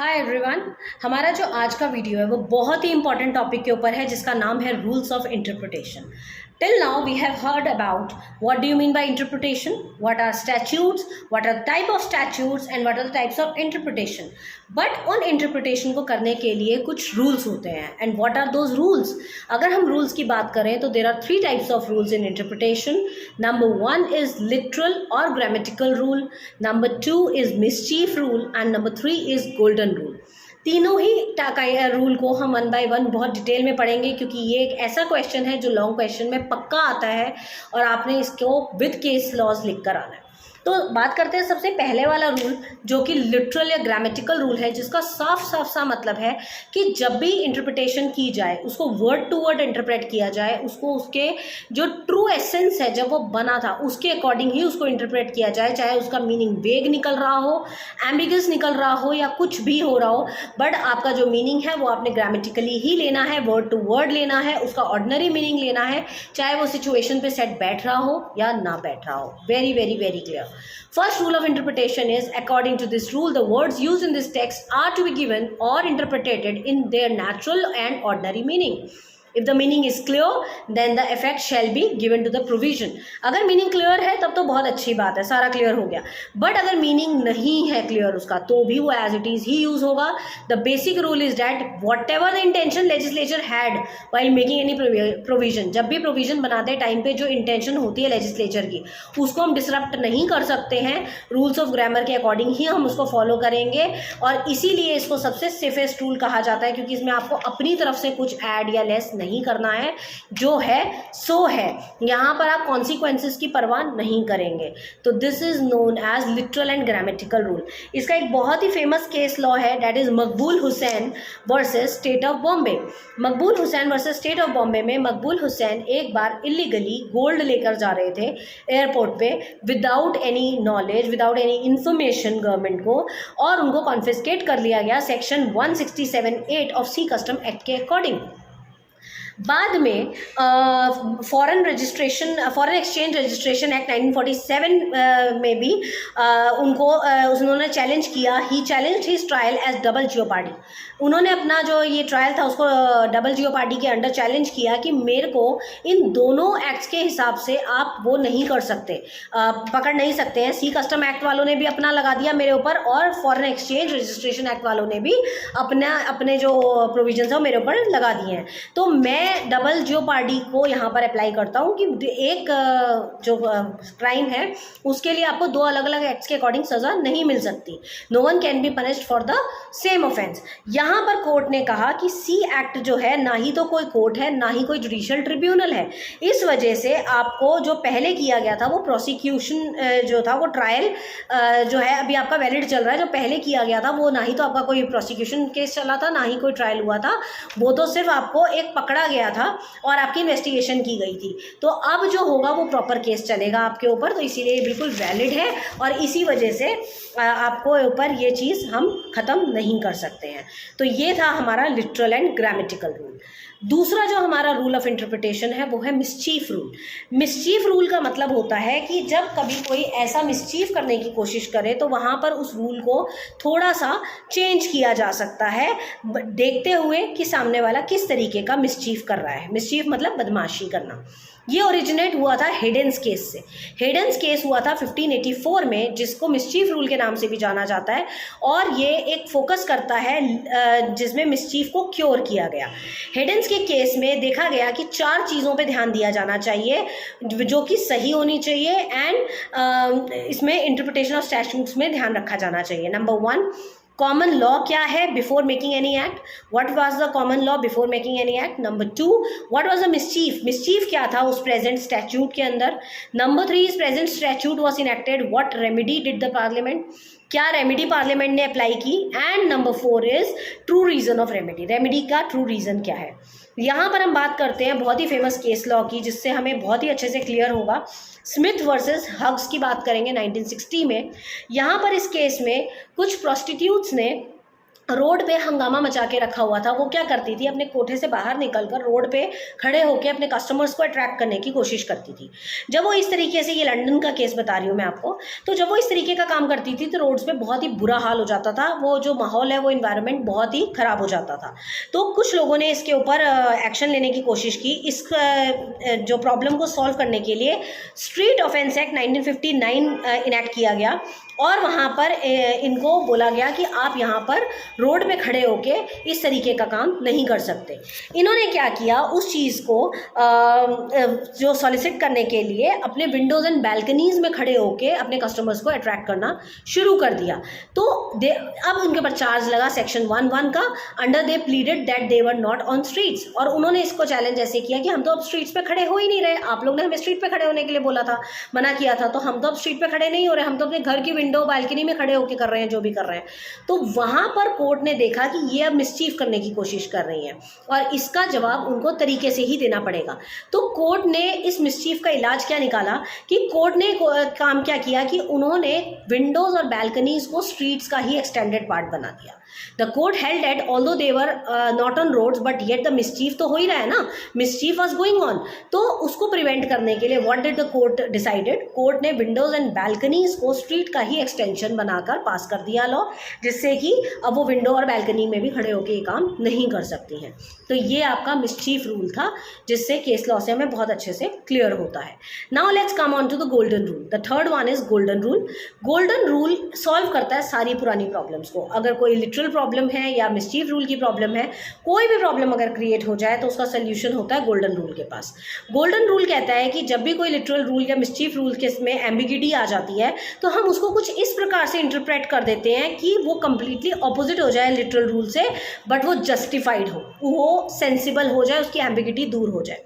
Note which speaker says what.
Speaker 1: Hi everyone. हमारा जो आज का वीडियो है वो बहुत ही इंपॉर्टेंट टॉपिक के ऊपर है जिसका नाम है rules of interpretation. Till now we have heard about what do you mean by interpretation, what are statutes, what are type of statutes and what are the types of interpretation. But उन interpretation को करने के लिए कुछ rules होते हैं and what are those rules. अगर हम रूल्स की बात करें तो there are 3 types of rules in interpretation. Number 1 is literal और grammatical rule, number 2 is mischief rule and number 3 is golden rule. तीनों ही रूल को हम 1 बाय 1 बहुत डिटेल में पढ़ेंगे क्योंकि ये एक ऐसा क्वेश्चन है जो लॉन्ग क्वेश्चन में पक्का आता है और आपने इसको विद केस लॉज लिख कर आना है। तो बात करते हैं सबसे पहले वाला रूल जो कि लिटरल या ग्रामेटिकल रूल है, जिसका साफ साफ सा मतलब है कि जब भी इंटरप्रिटेशन की जाए उसको वर्ड टू वर्ड इंटरप्रेट किया जाए, उसको उसके जो ट्रू एसेंस है जब वो बना था उसके अकॉर्डिंग ही उसको इंटरप्रेट किया जाए, चाहे उसका मीनिंग वेग निकल रहा हो, एम्बिगस निकल रहा हो या कुछ भी हो रहा हो। बट आपका जो मीनिंग है वो आपने ग्रामेटिकली ही लेना है, वर्ड टू वर्ड लेना है, उसका ऑर्डिनरी मीनिंग लेना है, चाहे वो सिचुएशन पे सेट बैठ रहा हो या ना बैठ रहा हो। Very very very clear. First rule of interpretation is, according to this rule, the words used in this text are to be given or interpreted in their natural and ordinary meaning. If the meaning is clear, then the effect shall be given to the provision. अगर meaning clear है तब तो बहुत अच्छी बात है, सारा clear हो गया। बट अगर मीनिंग नहीं है क्लियर उसका तो भी वो एज इट इज ही यूज होगा। The basic rule is that whatever the intention legislature had while making any provision, जब भी प्रोविजन बनाते टाइम पे जो इंटेंशन होती है लेजिस्लेचर की उसको हम डिसरप्ट नहीं कर सकते हैं। रूल्स ऑफ ग्रामर के अकॉर्डिंग ही हम उसको फॉलो करेंगे और इसीलिए इसको सबसे सेफेस्ट रूल कहा जाता है, क्योंकि इसमें आपको अपनी तरफ से कुछ ऐड या लेस नहीं करना है, जो है सो है। यहाँ पर आप कॉन्सिक्वेंसेस की परवाह नहीं करेंगे। तो this is known as literal and grammatical rule. इसका एक बहुत ही फेमस केस लॉ है, that is Maqbool Hussain versus state of Bombay. Maqbool Hussain versus state of Bombay में मकबूल हुसैन एक बार इलीगली गोल्ड लेकर जा रहे थे एयरपोर्ट पे without any knowledge, without any information government को, और उनको कॉन्फिस्केट कर लिया गया section 167(8) of C custom act के अकॉर्डिंग। बाद में फॉरेन एक्सचेंज रजिस्ट्रेशन एक्ट 1947 में भी उन्होंने चैलेंज किया। He challenge his trial as double jeopardy. उन्होंने अपना जो ये ट्रायल था उसको डबल जियोपार्डी के अंडर चैलेंज किया कि मेरे को इन दोनों एक्ट्स के हिसाब से आप वो नहीं कर सकते, पकड़ नहीं सकते हैं। सी कस्टम एक्ट वालों ने भी अपना लगा दिया मेरे ऊपर और फॉरेन एक्सचेंज रजिस्ट्रेशन एक्ट वालों ने भी अपने जो प्रोविजंस है वो मेरे ऊपर लगा दिए हैं। तो मैं डबल जियोपार्डी को यहाँ पर अप्लाई करता हूँ कि एक जो क्राइम है उसके लिए आपको 2 अलग अलग एक्ट्स के अकॉर्डिंग सजा नहीं मिल सकती। No one can be punished for the same offence. यहाँ पर कोर्ट ने कहा कि सी एक्ट जो है ना ही तो कोई कोर्ट है ना ही कोई जुडिशियल ट्रिब्यूनल है, इस वजह से आपको जो पहले किया गया था वो प्रोसिक्यूशन जो था वो ट्रायल जो है अभी आपका वैलिड चल रहा है। जो पहले किया गया था वो ना ही तो आपका कोई प्रोसिक्यूशन केस चला था ना ही कोई ट्रायल हुआ था, वो तो सिर्फ आपको एक पकड़ा गया था और आपकी इन्वेस्टिगेशन की गई थी। तो अब जो होगा वो प्रॉपर केस चलेगा आपके ऊपर, तो इसीलिए ये बिल्कुल वैलिड है और इसी वजह से आपको ऊपर ये चीज़ हम ख़त्म नहीं कर सकते हैं। तो ये था हमारा लिटरल एंड ग्रामेटिकल रूल। दूसरा जो हमारा रूल ऑफ इंटरप्रिटेशन है वो है मिसचीफ रूल। मिसचीफ रूल का मतलब होता है कि जब कभी कोई ऐसा मिसचीफ करने की कोशिश करे तो वहाँ पर उस रूल को थोड़ा सा चेंज किया जा सकता है, देखते हुए कि सामने वाला किस तरीके का मिसचीफ कर रहा है। मिसचीफ मतलब बदमाशी करना। ये ओरिजिनेट हुआ था हेडेंस केस से। हेडेंस केस हुआ था 1584 में, जिसको मिसचीफ रूल के नाम से भी जाना जाता है, और ये एक फोकस करता है जिसमें मिसचीफ को क्योर किया गया। हेडेंस के केस में देखा गया कि 4 चीज़ों पे ध्यान दिया जाना चाहिए जो कि सही होनी चाहिए एंड इसमें इंटरप्रिटेशन ऑफ स्टैट्यूट्स में ध्यान रखा जाना चाहिए। नंबर 1, कॉमन लॉ क्या है before making any act, what was the common law before making any act. Number 2, what was the mischief क्या था उस प्रेजेंट स्टैट्यूट के अंदर। Number 3 is present statute was enacted, what remedy did the parliament, क्या remedy parliament ने apply की। And number 4 is true reason of remedy, remedy का true reason क्या है। यहाँ पर हम बात करते हैं बहुत ही फेमस केस लॉ की, जिससे हमें बहुत ही अच्छे से क्लियर होगा। स्मिथ वर्सेस हग्स की बात करेंगे 1960 में। यहाँ पर इस केस में कुछ प्रोस्टिट्यूट्स ने रोड पे हंगामा मचा के रखा हुआ था। वो क्या करती थी, अपने कोठे से बाहर निकलकर रोड पे खड़े होकर अपने कस्टमर्स को अट्रैक्ट करने की कोशिश करती थी। जब वो इस तरीके से, ये लंदन का केस बता रही हूँ मैं आपको, तो जब वो इस तरीके का काम करती थी तो रोड्स पे बहुत ही बुरा हाल हो जाता था। वो जो माहौल है, वो इन्वायरमेंट बहुत ही ख़राब हो जाता था। तो कुछ लोगों ने इसके ऊपर एक्शन लेने की कोशिश की। इस जो प्रॉब्लम को सॉल्व करने के लिए स्ट्रीट ऑफेंस एक्ट 1959 इनेक्ट किया गया, और वहाँ पर इनको बोला गया कि आप यहाँ पर रोड में खड़े होके इस तरीके का काम नहीं कर सकते। इन्होंने क्या किया, उस चीज़ को जो सॉलिसिट करने के लिए अपने विंडोज़ एंड बैल्कनीज में खड़े होके अपने कस्टमर्स को अट्रैक्ट करना शुरू कर दिया। तो अब उनके ऊपर चार्ज लगा सेक्शन 1(1) का, under they pleaded that they were not on streets. और उन्होंने इसको चैलेंज ऐसे किया कि हम तो अब स्ट्रीट्स पे खड़े हो ही नहीं रहे, आप लोग ने हमें स्ट्रीट पे खड़े होने के लिए बोला था, मना किया था, तो हम तो अब स्ट्रीट पे खड़े नहीं हो रहे, हम तो अपने घर की विंडो बालकनी में खड़े होकर कर रहे हैं जो भी कर रहे हैं। तो वहां पर कोर्ट ने देखा कि ये अब मिसचीफ करने की कोशिश कर रही हैं और इसका जवाब उनको तरीके से ही देना पड़ेगा। तो कोर्ट ने इस मिसचीफ का इलाज क्या निकाला कि कोर्ट ने काम क्या किया कि उन्होंने विंडोज और बैल्कनीज को स्ट्रीट्स का ही एक्सटेंडेड पार्ट बना दिया। The court held that although they were not on roads but yet the mischief तो हो ही रहा है ना, मिसचीफ वाज गोइंग ऑन। तो उसको प्रिवेंट करने के लिए what did the court decided, court ने विंडोज एंड बैल्कनीज को स्ट्रीट का ही एक्सटेंशन बनाकर पास कर दिया लॉ, जिससे कि अब वो विंडो और बैल्कनी में भी खड़े होकर ये काम नहीं कर सकती हैं। तो ये आपका मिसचीफ रूल था, जिससे केस लॉ से हमें बहुत अच्छे से क्लियर होता है। Now let's come on to the golden rule. The third one is golden rule. Golden rule solve करता है सारी पुरानी प्रॉब्लम्स को। अगर कोई लिटरल प्रॉब्लम है या मिसचीफ रूल की प्रॉब्लम है, कोई भी प्रॉब्लम अगर क्रिएट हो जाए तो उसका सोल्यूशन होता है गोल्डन रूल के पास। गोल्डन रूल कहता है कि जब भी कोई लिटरल रूल या मिसचीफ रूल के में एम्बिगिटी आ जाती है तो हम उसको कुछ इस प्रकार से इंटरप्रेट कर देते हैं कि वो कंप्लीटली ऑपोजिट हो जाए लिटरल रूल से, बट वो जस्टिफाइड हो, वो सेंसिबल हो जाए, उसकी एम्बिगिटी दूर हो जाए।